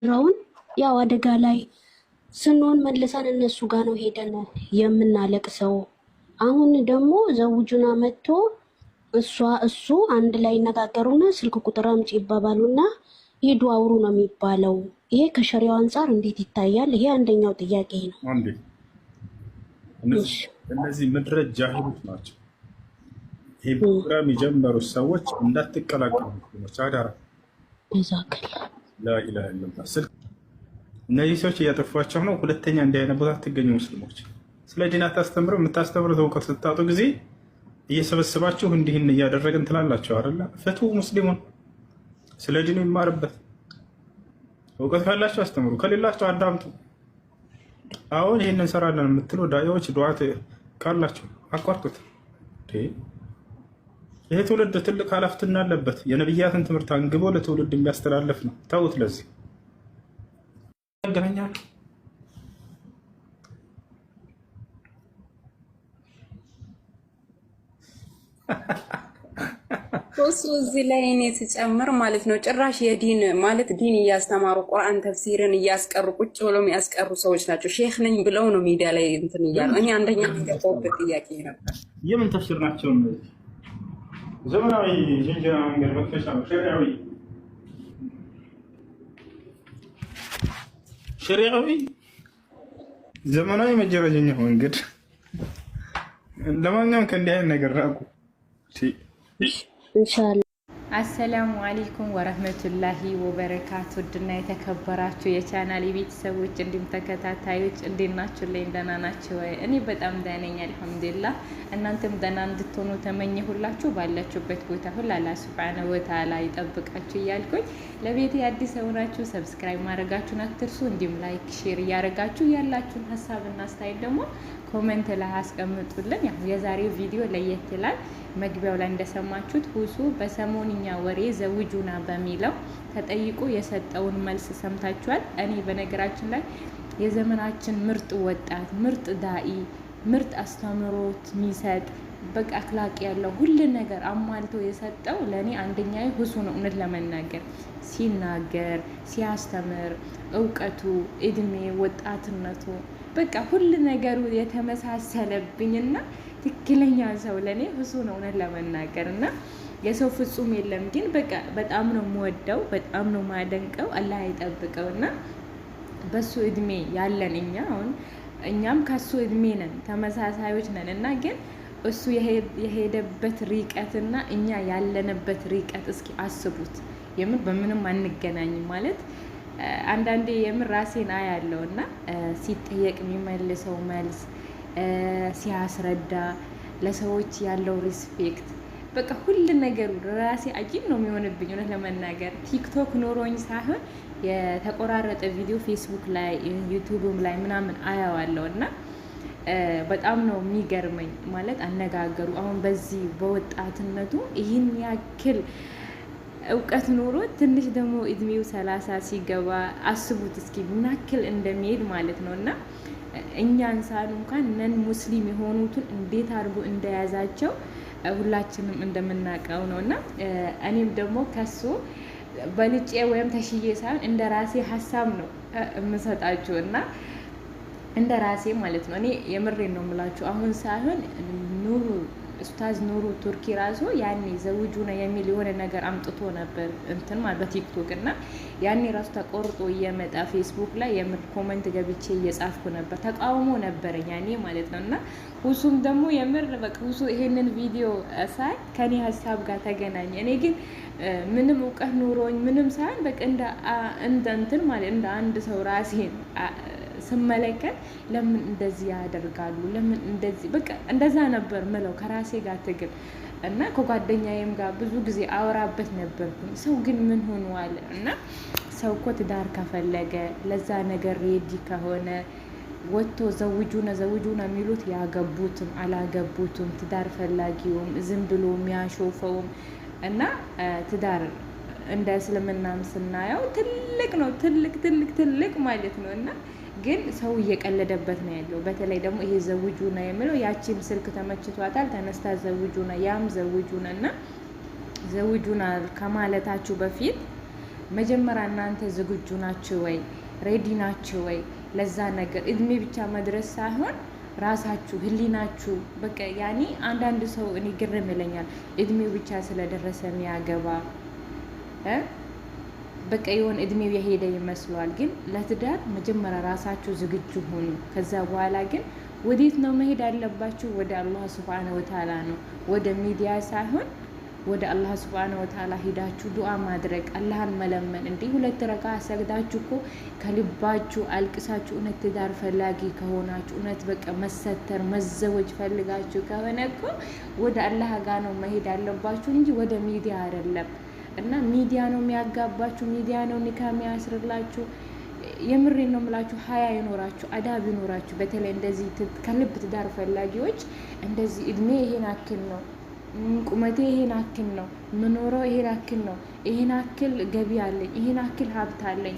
ራውን ያው አደጋ ላይ ስንሆን መልሰን እነሱ ጋር ነው ሄደን የምናለቅሰው። አሁን ደግሞ ዘውጁና መጥቶ እሱ አንድ ላይ ይነጋገሩና ስልክ ቁጥር አምጪ ይባባሉና ሂዱ አውሩ ነው የሚባለው። ይሄ ከሸሪያው አንጻር እንዴት ይታያል? ይሄ አንደኛው ጥያቄ ነው። እነዚህ ምድረ ጃሂሎች ናቸው። ይሄ ፕሮግራም የጀመሩ ሰዎች እንዳትቀላቀሉ አዳራ። ላኢላሃ ኢለላህ ስልክ እነዚህ ሰዎች እያጠፏቸው ነው። ሁለተኛ እንዲህ አይነት ቦታ ትገኙ ሙስሊሞች ስለ ዲን አታስተምረው። የምታስተምሩት እውቀት ስታጡ ጊዜ እየሰበስባችሁ እንዲህን እያደረግን ትላላችሁ አይደለ? ፍቱ ሙስሊሙን ስለ ዲኑ ይማርበት። እውቀት ካላችሁ አስተምሩ፣ ከሌላችሁ አዳምጡ። አሁን ይህን እንሰራለን የምትሉ ዳኢዎች ዱዓት ካላችሁ አቋርጡት። ይሄ ትውልድ ትልቅ ኃላፊነት አለበት። የነብያትን ትምህርት አንግቦ ለትውልድ የሚያስተላልፍ ነው። ተውት። ለዚህ ያገናኛል። እሱ እዚህ ላይ እኔ ተጨምር ማለት ነው። ጭራሽ የዲን ማለት ዲን እያስተማሩ ቁርአን ተፍሲርን እያስቀሩ ቁጭ ብለው የሚያስቀሩ ሰዎች ናቸው። ሼክ ነኝ ብለው ነው ሚዲያ ላይ እንትን እያሉ። እኔ አንደኛ የሚገባውበት ጥያቄ ነበር። የምን ተፍሲር ናቸው እነዚህ? ዘመናዊ ጅንጀና መንገድ መክፈሻ ነው። ሸሪዓዊ ዘመናዊ መጀረጀኛ መንገድ። ለማንኛውም ከእንዲህ አይነት ነገር ራቁ ኢንሻአላህ። አሰላሙ አለይኩም ወረህመቱላሂ ወበረካቱ። ውድና የተከበራችሁ የቻናል ቤተሰቦች እንዲሁም ተከታታዮች እንዴት ናችሁ? ላይ ደህና ናችሁ ወይ? እኔ በጣም ደህና ነኝ አልሐምዱሊላህ። እናንተም ደህና እንድትሆኑ ተመኘሁላችሁ። ባላችሁበት ቦታ ሁሉ አላህ ሱብሓነሁ ወተዓላ ይጠብቃችሁ እያልኩኝ ለቤቴ አዲስ ሆናችሁ ሰብስክራይብ ማድረጋችሁን አትርሱ። እንዲሁም ላይክ ሼር እያደረጋችሁ ያላችሁን ሀሳብና አስተያየት ደግሞ ኮሜንት ላይ አስቀምጡልን። ያው የዛሬው ቪዲዮ ለየት ይላል። መግቢያው ላይ እንደሰማችሁት ሁሱ በሰሞንኛ ወሬ ዘውጁና በሚለው ተጠይቆ የሰጠውን መልስ ሰምታችኋል። እኔ በነገራችን ላይ የዘመናችን ምርጥ ወጣት፣ ምርጥ ዳኢ፣ ምርጥ አስተምሮት የሚሰጥ በቃ አክላቅ ያለው ሁሉ ነገር አሟልቶ የሰጠው ለእኔ አንደኛዬ ሁሱ ነው። እውነት ለመናገር ሲናገር ሲያስተምር እውቀቱ፣ እድሜ፣ ወጣትነቱ በቃ ሁሉ ነገሩ የተመሳሰለብኝና ትክክለኛ ሰው ለኔ ሁሱ ነው እውነት ለመናገር እና የሰው ፍጹም የለም። ግን በቃ በጣም ነው የምወደው፣ በጣም ነው ማደንቀው። አላህ ይጠብቀው እና በሱ እድሜ ያለን እኛም ከሱ እድሜ ነን፣ ተመሳሳዮች ነን እና ግን እሱ የሄደበት ርቀትና እኛ ያለንበት ርቀት እስኪ አስቡት። የምር በምንም አንገናኝም ማለት አንዳንዴ የምር ራሴን አያለው እና ሲጠየቅ የሚመልሰው መልስ ሲያስረዳ ለሰዎች ያለው ሪስፔክት በቃ ሁሉ ነገሩ ራሴ አጂብ ነው የሚሆንብኝ እውነት ለመናገር። ቲክቶክ ኖሮኝ ሳይሆን የተቆራረጠ ቪዲዮ ፌስቡክ ላይ ዩቲዩብም ላይ ምናምን አያዋለው እና በጣም ነው የሚገርመኝ ማለት አነጋገሩ። አሁን በዚህ በወጣትነቱ ይህን ያክል እውቀት ኖሮ ትንሽ ደግሞ እድሜው 30 ሲገባ አስቡት እስኪ ምን ያክል እንደሚሄድ ማለት ነው እና እኛ እንኳን ነን ሙስሊም የሆኑትን እንዴት አድርጎ እንደያዛቸው ሁላችንም እንደምናውቀው ነው እና እኔም ደግሞ ከሱ በልጬ ወይም ተሽዬ ሳይሆን እንደ ራሴ ሀሳብ ነው የምሰጣችሁ እና እንደ ራሴ ማለት ነው። እኔ የምሬን ነው የምላችሁ። አሁን ሳይሆን ኡስታዝ ኑሩ ቱርኪ ራሱ ያኔ ዘውጁና የሚል የሆነ ነገር አምጥቶ ነበር እንትን ማለት በቲክቶክ እና ያኔ ራሱ ተቆርጦ እየመጣ ፌስቡክ ላይ የምር ኮሜንት ገብቼ እየጻፍኩ ነበር። ተቃውሞ ነበረኝ ያኔ ማለት ነው እና ሁሱም ደግሞ የምር በቃ ሁሱ ይሄንን ቪዲዮ ሳይ ከኔ ሀሳብ ጋር ተገናኘ። እኔ ግን ምንም እውቀት ኑሮኝ ምንም ሳይሆን በቃ እንደ እንትን ማለት እንደ አንድ ሰው ራሴን ስመለከት ለምን እንደዚህ ያደርጋሉ? ለምን እንደዚህ በቃ እንደዛ ነበር ምለው ከራሴ ጋር ትግል እና ከጓደኛዬም ጋር ብዙ ጊዜ አወራበት ነበርኩኝ። ሰው ግን ምን ሆኗል? እና ሰው እኮ ትዳር ከፈለገ ለዛ ነገር ሬዲ ከሆነ ወጥቶ ዘውጁና የሚሉት ያገቡትም አላገቡትም ትዳር ፈላጊውም ዝም ብሎ የሚያሾፈውም እና ትዳር እንደ እስልምናም ስናየው ትልቅ ነው፣ ትልቅ ማለት ነው እና ግን ሰው እየቀለደበት ነው ያለው። በተለይ ደግሞ ይሄ ዘውጁና የሚለው ያቺም ስልክ ተመችቷታል ተነስታ ዘውጁና ያም ዘውጁና እና ዘውጁና ከማለታችሁ በፊት መጀመሪያ እናንተ ዝግጁ ናችሁ ወይ? ሬዲ ናችሁ ወይ? ለዛ ነገር እድሜ ብቻ መድረስ ሳይሆን ራሳችሁ ህሊናችሁ በቃ ያኔ አንዳንድ ሰው እኔ ግርም ይለኛል እድሜው ብቻ ስለደረሰ የሚያገባ በቃ የሆነ እድሜው የሄደ ይመስለዋል። ግን ለትዳር መጀመሪያ ራሳችሁ ዝግጁ ሁኑ። ከዛ በኋላ ግን ወዴት ነው መሄድ ያለባችሁ? ወደ አላህ ሱብሓነሁ ወተዓላ ነው፣ ወደ ሚዲያ ሳይሆን ወደ አላህ ሱብሓነሁ ወተዓላ ሂዳችሁ ዱዓ ማድረግ፣ አላህን መለመን። እንዲህ 2 ረካ ሰግዳችሁ እኮ ከልባችሁ አልቅሳችሁ እውነት ትዳር ፈላጊ ከሆናችሁ እውነት በቃ መሰተር መዘወጅ ፈልጋችሁ ከሆነ እኮ ወደ አላህ ጋር ነው መሄድ ያለባችሁ እንጂ ወደ ሚዲያ አይደለም። እና ሚዲያ ነው የሚያጋባችሁ፣ ሚዲያ ነው ኒካ የሚያስርላችሁ። የምሬን ነው የምላችሁ። ሀያ ይኖራችሁ፣ አዳብ ይኖራችሁ። በተለይ እንደዚህ ከልብ ትዳር ፈላጊዎች እንደዚህ እድሜ ይሄን አክል ነው፣ ቁመቴ ይሄን አክል ነው፣ ምኖረው ይሄን አክል ነው፣ ይሄን አክል ገቢ አለኝ፣ ይሄን አክል ሀብት አለኝ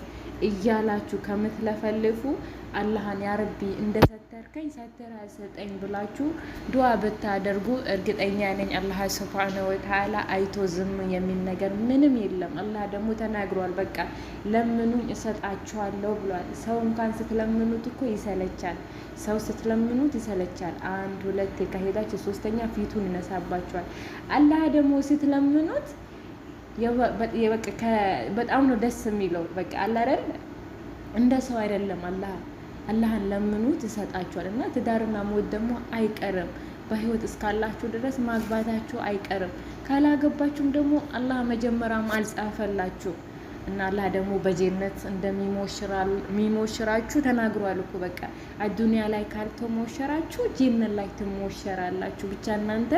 እያላችሁ ከምትለፈልፉ አላህን ያረቢ እንደሰተርከኝ ሰተር ሰጠኝ ብላችሁ ዱዓ ብታደርጉ እርግጠኛ ነኝ አላህ ሱብሓነሁ ወተዓላ አይቶ ዝም የሚል ነገር ምንም የለም። አላህ ደግሞ ተናግሯል። በቃ ለምኑኝ እሰጣችኋለሁ ብሏል። ሰው እንኳን ስትለምኑት እኮ ይሰለቻል። ሰው ስትለምኑት ይሰለቻል። 1 2 ከሄዳችሁ 3ኛ ፊቱን ይነሳባችኋል። አላህ ደግሞ ስትለምኑት በጣም ነው ደስ የሚለው። በቃ አላህ አይደል እንደ ሰው አይደለም። አላህን ለምኑት ይሰጣችኋል። እና ትዳርና ሞት ደግሞ አይቀርም። በህይወት እስካላችሁ ድረስ ማግባታችሁ አይቀርም። ካላገባችሁም ደግሞ አላህ መጀመሪያም አልጻፈላችሁ እና አላህ ደግሞ በጀነት እንደሚሞሽራችሁ ተናግሯል እኮ። በቃ አዱንያ ላይ ካልተሞሸራችሁ ጀነት ላይ ትሞሸራላችሁ። ብቻ እናንተ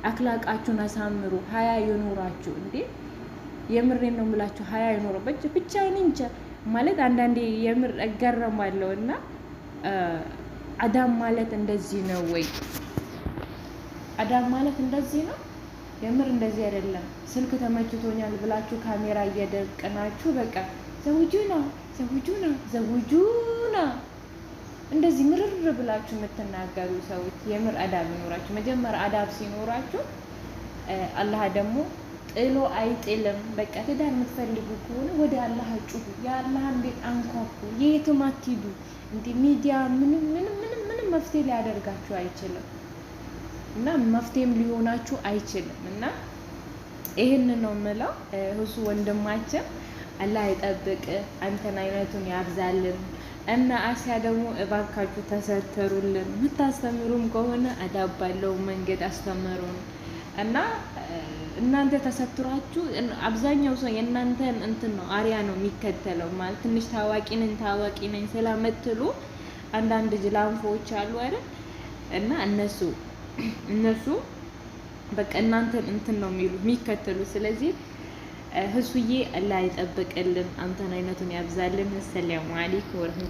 አክላቃችሁን አሳምሩ። ሀያ ይኑራችሁ። እንዴ የምሬን ነው የምላችሁ። ሀያ ይኑረበት ብቻ እንጃ ማለት አንዳንዴ የምር እገረማለሁ። እና አዳም ማለት እንደዚህ ነው ወይ? አዳም ማለት እንደዚህ ነው? የምር እንደዚህ አይደለም። ስልክ ተመችቶኛል ብላችሁ ካሜራ እየደቀናችሁ በቃ ዘውጁና እንደዚህ ምርር ብላችሁ የምትናገሩ ሰዎች የምር አዳብ ይኖራችሁ። መጀመሪያ አዳብ ሲኖራችሁ አላህ ደግሞ ጥሎ አይጥልም። በቃ ትዳር የምትፈልጉ ከሆነ ወደ አላህ ጩሁ፣ የአላህን ቤት አንኳኩ፣ የትም አትሂዱ። እንደ ሚዲያ ምንም መፍትሄ ሊያደርጋችሁ አይችልም እና መፍትሄም ሊሆናችሁ አይችልም። እና ይህን ነው የምለው። እሱ ወንድማችን አላህ ይጠብቅ፣ አንተን አይነቱን ያብዛልን። እና አሲያ ደግሞ እባካችሁ ተሰተሩልን። የምታስተምሩም ከሆነ አዳብ ባለው መንገድ አስተምሩን። እና እናንተ ተሰትሯችሁ አብዛኛው ሰው የእናንተን እንትን ነው አሪያ ነው የሚከተለው። ማለት ትንሽ ታዋቂ ነኝ ስለምትሉ አንዳንድ ጅላንፎዎች አሉ አይደል? እና እነሱ በቃ እናንተን እንትን ነው የሚከተሉ። ስለዚህ ህሱዬ አላህ ይጠብቅልን፣ አንተን አይነቱን ያብዛልን። ሰላም አለይኩም ወራህመቱላሂ